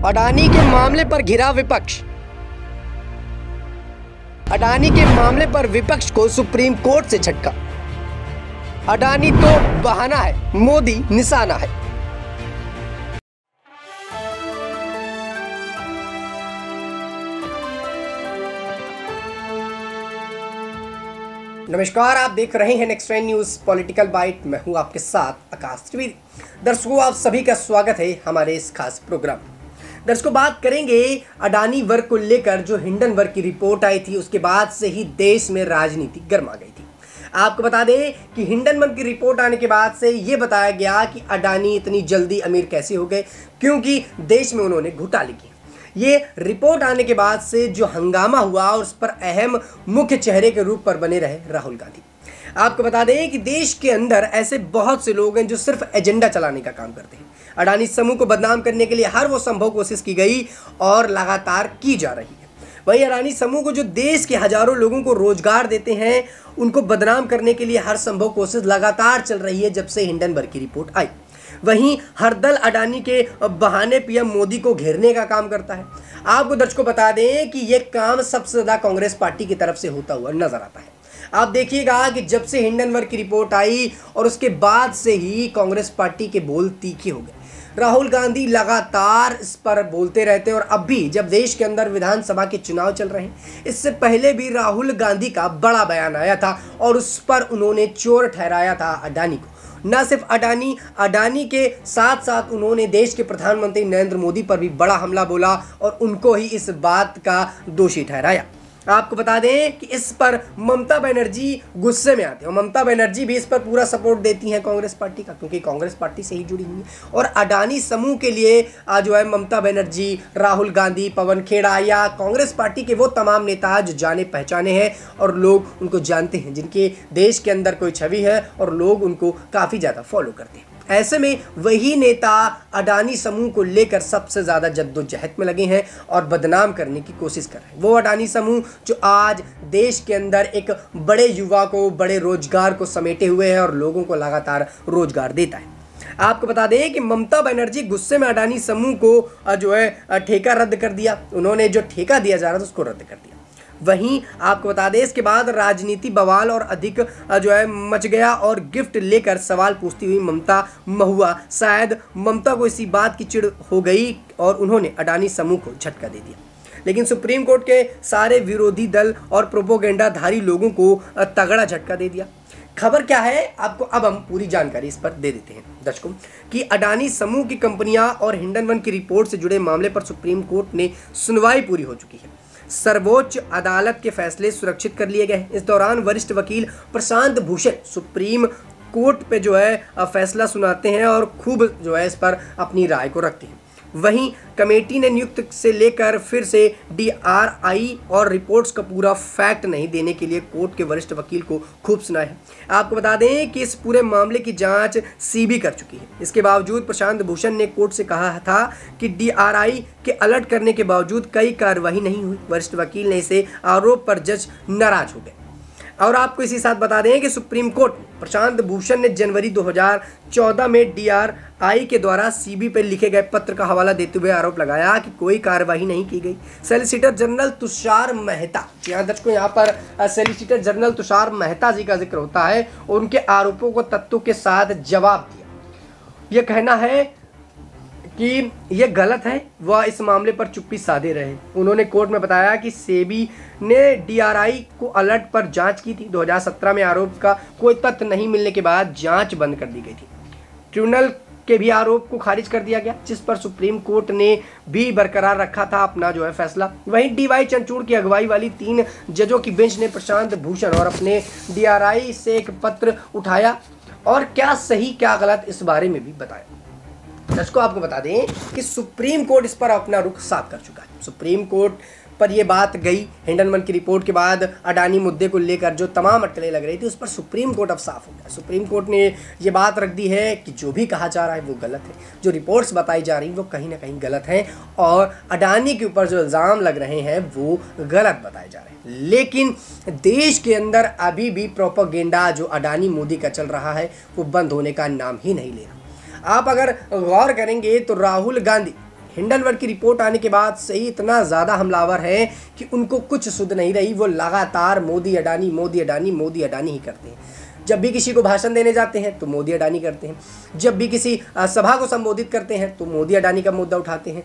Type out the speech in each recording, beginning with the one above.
अडानी के मामले पर घिरा विपक्ष। अडानी के मामले पर विपक्ष को सुप्रीम कोर्ट से झटका। अडानी तो बहाना है, मोदी निशाना है। नमस्कार, आप देख रहे हैं नेक्स्ट न्यूज पॉलिटिकल बाइट। मैं हूं आपके साथ आकाश त्रिवेदी। दर्शकों, आप सभी का स्वागत है हमारे इस खास प्रोग्राम। दर्शकों, बात करेंगे अडानी वर्ग को लेकर जो हिंडनबर्ग की रिपोर्ट आई थी, उसके बाद से ही देश में राजनीति गर्मा गई थी। आपको बता दें कि हिंडनबर्ग की रिपोर्ट आने के बाद से ये बताया गया कि अडानी इतनी जल्दी अमीर कैसे हो गए, क्योंकि देश में उन्होंने घोटाले किए। ये रिपोर्ट आने के बाद से जो हंगामा हुआ और उस पर अहम मुख्य चेहरे के रूप पर बने रहे राहुल गांधी। आपको बता दें कि देश के अंदर ऐसे बहुत से लोग हैं जो सिर्फ एजेंडा चलाने का काम करते हैं। अडानी समूह को बदनाम करने के लिए हर वो संभव कोशिश की गई और लगातार की जा रही है। वहीं अडानी समूह को जो देश के हजारों लोगों को रोजगार देते हैं, उनको बदनाम करने के लिए हर संभव कोशिश लगातार चल रही है जब से हिंडनबर्ग की रिपोर्ट आई। वहीं हर दल अडानी के बहाने पीएम मोदी को घेरने का काम करता है। आपको दर्शकों बता दें कि यह काम सबसे ज्यादा कांग्रेस पार्टी की तरफ से होता हुआ नजर आता है। आप देखिएगा कि जब से हिंडनबर्ग की रिपोर्ट आई और उसके बाद से ही कांग्रेस पार्टी के बोल तीखे हो गए। राहुल गांधी लगातार इस पर बोलते रहते हैं और अब भी जब देश के अंदर विधानसभा के चुनाव चल रहे हैं, इससे पहले भी राहुल गांधी का बड़ा बयान आया था और उस पर उन्होंने चोर ठहराया था अडानी को। न सिर्फ अडानी के साथ साथ उन्होंने देश के प्रधानमंत्री नरेंद्र मोदी पर भी बड़ा हमला बोला और उनको ही इस बात का दोषी ठहराया। आपको बता दें कि इस पर ममता बनर्जी गुस्से में आते हैं और ममता बनर्जी भी इस पर पूरा सपोर्ट देती हैं कांग्रेस पार्टी का, क्योंकि कांग्रेस पार्टी से ही जुड़ी हुई है। और अडानी समूह के लिए जो है ममता बनर्जी, राहुल गांधी, पवन खेड़ा या कांग्रेस पार्टी के वो तमाम नेता जो जाने पहचाने हैं और लोग उनको जानते हैं, जिनके देश के अंदर कोई छवि है और लोग उनको काफ़ी ज़्यादा फॉलो करते हैं। ऐसे में वही नेता अडानी समूह को लेकर सबसे ज़्यादा जद्दोजहद में लगे हैं और बदनाम करने की कोशिश कर रहे हैं। वो अडानी समूह जो आज देश के अंदर एक बड़े युवा को, बड़े रोजगार को समेटे हुए है और लोगों को लगातार रोजगार देता है। आपको बता दें कि ममता बनर्जी गुस्से में अडानी समूह को जो है ठेका रद्द कर दिया। उन्होंने जो ठेका दिया जा रहा था उसको रद्द कर दिया। वहीं आपको बता दें इसके बाद राजनीति बवाल और अधिक जो है मच गया और गिफ्ट लेकर सवाल पूछती हुई ममता महुआ, शायद ममता को इसी बात की चिढ़ हो गई और उन्होंने अडानी समूह को झटका दे दिया। लेकिन सुप्रीम कोर्ट के सारे विरोधी दल और प्रोपोगेंडाधारी लोगों को तगड़ा झटका दे दिया। खबर क्या है, आपको अब हम पूरी जानकारी इस पर दे देते हैं दर्शकों कि अडानी समूह की कंपनियां और हिंडनबर्ग की रिपोर्ट से जुड़े मामले पर सुप्रीम कोर्ट ने सुनवाई पूरी हो चुकी है। सर्वोच्च अदालत के फैसले सुरक्षित कर लिए गए। इस दौरान वरिष्ठ वकील प्रशांत भूषण सुप्रीम कोर्ट पे जो है फैसला सुनाते हैं और खूब जो है इस पर अपनी राय को रखते हैं। वहीं कमेटी ने नियुक्त से लेकर फिर से डीआरआई और रिपोर्ट्स का पूरा फैक्ट नहीं देने के लिए कोर्ट के वरिष्ठ वकील को खूब सुनाया है। आपको बता दें कि इस पूरे मामले की जांच सीबी कर चुकी है। इसके बावजूद प्रशांत भूषण ने कोर्ट से कहा था कि डीआरआई के अलर्ट करने के बावजूद कई कार्रवाई नहीं हुई। वरिष्ठ वकील ने इसे आरोप पर जज नाराज हो गए। और आपको इसी साथ बता दें कि सुप्रीम कोर्ट प्रशांत भूषण ने जनवरी 2014 में डीआरआई के द्वारा सीबी पर लिखे गए पत्र का हवाला देते हुए आरोप लगाया कि कोई कार्रवाई नहीं की गई। सॉलिसिटर जनरल तुषार मेहता, यहाँ दर्शकों यहाँ पर सॉलिसिटर जनरल तुषार मेहता जी का जिक्र होता है, उनके आरोपों को तथ्यों के साथ जवाब दिया। यह कहना है कि यह गलत है, वह इस मामले पर चुप्पी साधे रहे। उन्होंने कोर्ट में बताया कि सेबी ने डीआरआई को अलर्ट पर जांच की थी। 2017 में आरोप का कोई तथ्य नहीं मिलने के बाद जांच बंद कर दी गई थी। ट्रिब्यूनल के भी आरोप को खारिज कर दिया गया, जिस पर सुप्रीम कोर्ट ने भी बरकरार रखा था अपना जो है फैसला। वहीं डीवाई चंद्रचूड़ की अगुवाई वाली 3 जजों की बेंच ने प्रशांत भूषण और अपने डीआरआई से एक पत्र उठाया और क्या सही क्या गलत इस बारे में भी बताया। दर्शकों, आपको बता दें कि सुप्रीम कोर्ट इस पर अपना रुख साफ कर चुका है। सुप्रीम कोर्ट पर यह बात गई हिंडनबर्ग की रिपोर्ट के बाद अडानी मुद्दे को लेकर जो तमाम अटकलें लग रही थी, उस पर सुप्रीम कोर्ट अब साफ हो गया। सुप्रीम कोर्ट ने ये बात रख दी है कि जो भी कहा जा रहा है वो गलत है, जो रिपोर्ट्स बताई जा रही हैं वो कहीं ना कहीं गलत हैं और अडानी के ऊपर जो इल्ज़ाम लग रहे हैं वो गलत बताए जा रहे हैं। लेकिन देश के अंदर अभी भी प्रोपेगेंडा जो अडानी मोदी का चल रहा है वो बंद होने का नाम ही नहीं ले रहा। आप अगर गौर करेंगे तो राहुल गांधी हिंडनबर्ग की रिपोर्ट आने के बाद से ही इतना ज़्यादा हमलावर है कि उनको कुछ सुध नहीं रही, वो लगातार मोदी अडानी मोदी अडानी मोदी अडानी ही करते हैं। जब भी किसी को भाषण देने जाते हैं तो मोदी अडानी करते हैं, जब भी किसी सभा को संबोधित करते हैं तो मोदी अडानी का मुद्दा उठाते हैं।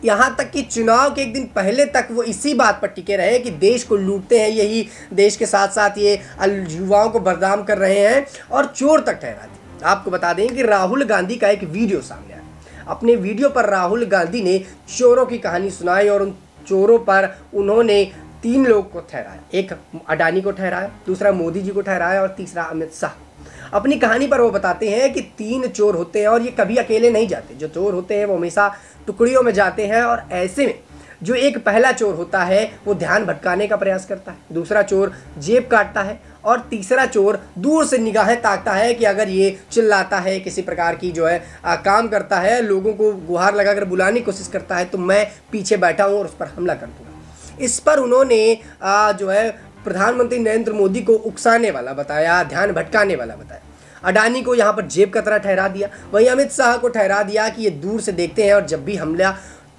यहाँ तक कि चुनाव के एक दिन पहले तक वो इसी बात पर टिके रहे कि देश को लूटते हैं, यही देश के साथ साथ ये युवाओं को बदनाम कर रहे हैं और चोर तक ठहरा दिए। आपको बता दें कि राहुल गांधी का एक वीडियो सामने आया। अपने वीडियो पर राहुल गांधी ने चोरों की कहानी सुनाई और उन चोरों पर उन्होंने 3 लोग को ठहराया। एक अडानी को ठहराया, दूसरा मोदी जी को ठहराया और तीसरा अमित शाह। अपनी कहानी पर वो बताते हैं कि 3 चोर होते हैं और ये कभी अकेले नहीं जाते। जो चोर होते हैं वो हमेशा टुकड़ियों में जाते हैं और ऐसे में जो एक पहला चोर होता है वो ध्यान भटकाने का प्रयास करता है, दूसरा चोर जेब काटता है और तीसरा चोर दूर से निगाहें ताकता है कि अगर ये चिल्लाता है, किसी प्रकार की जो है काम करता है, लोगों को गुहार लगाकर बुलाने की कोशिश करता है तो मैं पीछे बैठा हूँ और उस पर हमला कर दूँगा। इस पर उन्होंने जो है प्रधानमंत्री नरेंद्र मोदी को उकसाने वाला बताया, ध्यान भटकाने वाला बताया। अडानी को यहाँ पर जेब कतरा ठहरा दिया, वहीं अमित शाह को ठहरा दिया कि ये दूर से देखते हैं और जब भी हमला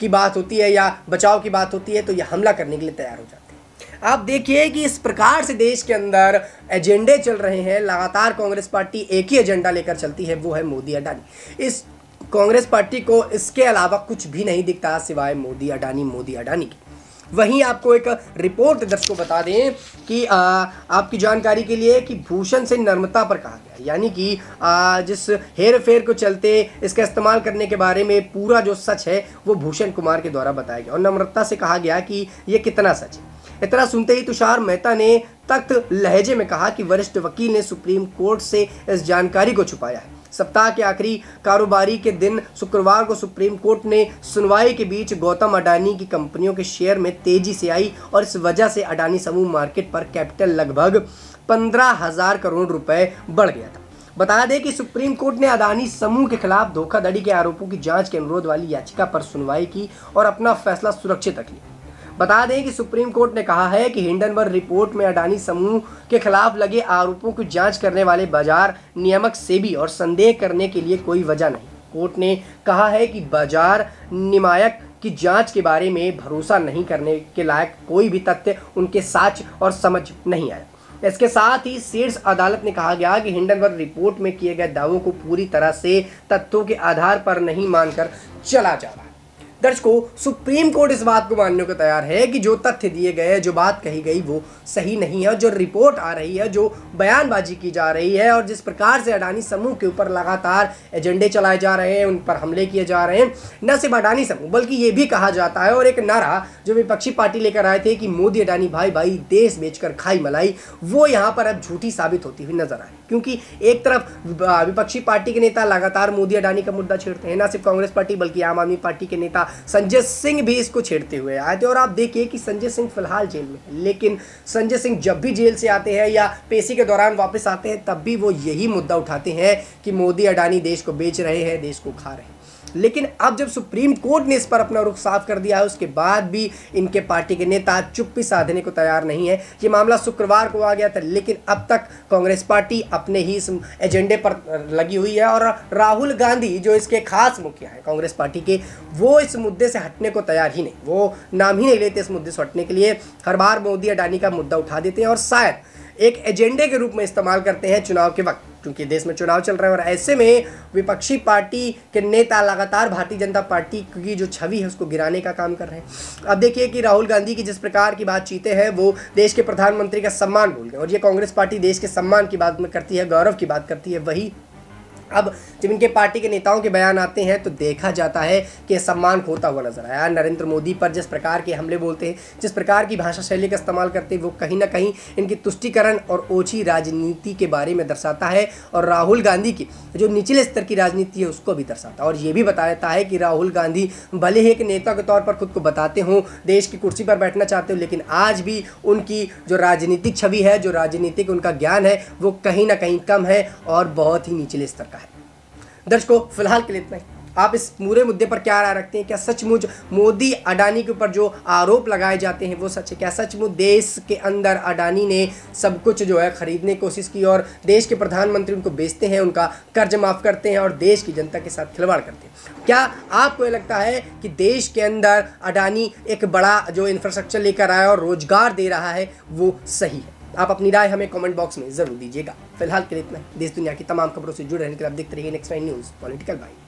की बात होती है या बचाव की बात होती है तो ये हमला करने के लिए तैयार हो जाते हैं। आप देखिए कि इस प्रकार से देश के अंदर एजेंडे चल रहे हैं। लगातार कांग्रेस पार्टी एक ही एजेंडा लेकर चलती है, वो है मोदी अडानी। इस कांग्रेस पार्टी को इसके अलावा कुछ भी नहीं दिखता सिवाय मोदी अडानी की। वहीं आपको एक रिपोर्ट दर्शकों बता दें कि आपकी जानकारी के लिए कि भूषण से नम्रता पर कहा गया, यानी कि जिस हेर फेर को चलते इसका इस्तेमाल करने के बारे में पूरा जो सच है वो भूषण कुमार के द्वारा बताया गया और नम्रता से कहा गया कि ये कितना सच है। इतना सुनते ही तुषार मेहता ने तख्त लहजे में कहा कि वरिष्ठ वकील ने सुप्रीम कोर्ट से इस जानकारी को छुपाया है। सप्ताह के आखिरी कारोबारी के दिन शुक्रवार को सुप्रीम कोर्ट ने सुनवाई के बीच गौतम अडानी की कंपनियों के शेयर में तेजी से आई और इस वजह से अडानी समूह मार्केट पर कैपिटल लगभग 15,000 करोड़ रुपए बढ़ गया था। बता दें कि सुप्रीम कोर्ट ने अडानी समूह के खिलाफ धोखाधड़ी के आरोपों की जांच के अनुरोध वाली याचिका पर सुनवाई की और अपना फैसला सुरक्षित रख लिया। बता दें कि सुप्रीम कोर्ट ने कहा है कि हिंडनबर्ग रिपोर्ट में अडानी समूह के खिलाफ लगे आरोपों की जांच करने वाले बाजार नियामक सेबी और संदेह करने के लिए कोई वजह नहीं। कोर्ट ने कहा है कि बाजार नियामक की जांच के बारे में भरोसा नहीं करने के लायक कोई भी तथ्य उनके साच और समझ नहीं आया। इसके साथ ही शीर्ष अदालत ने कहा गया कि हिंडनबर्ग रिपोर्ट में किए गए दावों को पूरी तरह से तथ्यों के आधार पर नहीं मानकर चला जा रहा है। दर्शकों, सुप्रीम कोर्ट इस बात को मानने को तैयार है कि जो तथ्य दिए गए, जो बात कही गई वो सही नहीं है। जो रिपोर्ट आ रही है, जो बयानबाजी की जा रही है और जिस प्रकार से अडानी समूह के ऊपर लगातार एजेंडे चलाए जा रहे हैं, उन पर हमले किए जा रहे हैं, न सिर्फ अडानी समूह बल्कि ये भी कहा जाता है और एक नारा जो विपक्षी पार्टी लेकर आए थे कि मोदी अडानी भाई भाई देश बेचकर खाई मलाई, वो यहाँ पर अब झूठी साबित होती हुई नजर आई। क्योंकि एक तरफ विपक्षी पार्टी के नेता लगातार मोदी अडानी का मुद्दा छेड़ते हैं, न सिर्फ कांग्रेस पार्टी बल्कि आम आदमी पार्टी के नेता संजय सिंह भी इसको छेड़ते हुए आए थे। और आप देखिए कि संजय सिंह फिलहाल जेल में है, लेकिन संजय सिंह जब भी जेल से आते हैं या पेशी के दौरान वापस आते हैं तब भी वो यही मुद्दा उठाते हैं कि मोदी अडानी देश को बेच रहे हैं, देश को खा रहे हैं। लेकिन अब जब सुप्रीम कोर्ट ने इस पर अपना रुख साफ कर दिया है, उसके बाद भी इनके पार्टी के नेता चुप्पी साधने को तैयार नहीं है। ये मामला शुक्रवार को आ गया था, लेकिन अब तक कांग्रेस पार्टी अपने ही इस एजेंडे पर लगी हुई है और राहुल गांधी जो इसके खास मुखिया हैं कांग्रेस पार्टी के, वो इस मुद्दे से हटने को तैयार ही नहीं, वो नाम ही नहीं लेते इस मुद्दे से हटने के लिए। हर बार मोदी अडानी का मुद्दा उठा देते हैं और शायद एक एजेंडे के रूप में इस्तेमाल करते हैं चुनाव के वक्त, क्योंकि देश में चुनाव चल रहा है और ऐसे में विपक्षी पार्टी के नेता लगातार भारतीय जनता पार्टी की जो छवि है उसको गिराने का काम कर रहे हैं। अब देखिए कि राहुल गांधी की जिस प्रकार की बातचीतें हैं वो देश के प्रधानमंत्री का सम्मान भूल गए और ये कांग्रेस पार्टी देश के सम्मान की बात में करती है, गौरव की बात करती है। वही अब जब इनके पार्टी के नेताओं के बयान आते हैं तो देखा जाता है कि सम्मान खोता हुआ नजर आया। नरेंद्र मोदी पर जिस प्रकार के हमले बोलते हैं, जिस प्रकार की भाषा शैली का इस्तेमाल करते हैं, वो कहीं ना कहीं इनकी तुष्टीकरण और ओछी राजनीति के बारे में दर्शाता है और राहुल गांधी की जो निचले स्तर की राजनीति है उसको भी दर्शाता है। और ये भी बताता है कि राहुल गांधी भले ही एक नेता के तौर पर खुद को बताते हों, देश की कुर्सी पर बैठना चाहते हो, लेकिन आज भी उनकी जो राजनीतिक छवि है, जो राजनीतिक उनका ज्ञान है, वो कहीं ना कहीं कम है और बहुत ही निचले स्तर का है। दर्शकों, फिलहाल के लिए इतना ही। आप इस पूरे मुद्दे पर क्या राय रखते हैं? क्या सचमुच मोदी अडानी के ऊपर जो आरोप लगाए जाते हैं वो सच है? क्या सचमुच देश के अंदर अडानी ने सब कुछ जो है खरीदने की कोशिश की और देश के प्रधानमंत्री उनको बेचते हैं, उनका कर्ज माफ़ करते हैं और देश की जनता के साथ खिलवाड़ करते हैं? क्या आपको ये लगता है कि देश के अंदर अडानी एक बड़ा जो इंफ्रास्ट्रक्चर लेकर आया और रोजगार दे रहा है वो सही है? आप अपनी राय हमें कमेंट बॉक्स में जरूर दीजिएगा। फिलहाल के लिए इतना। देश दुनिया की तमाम खबरों से जुड़े रहने के लिए आप देखते रहिए next time news political bite.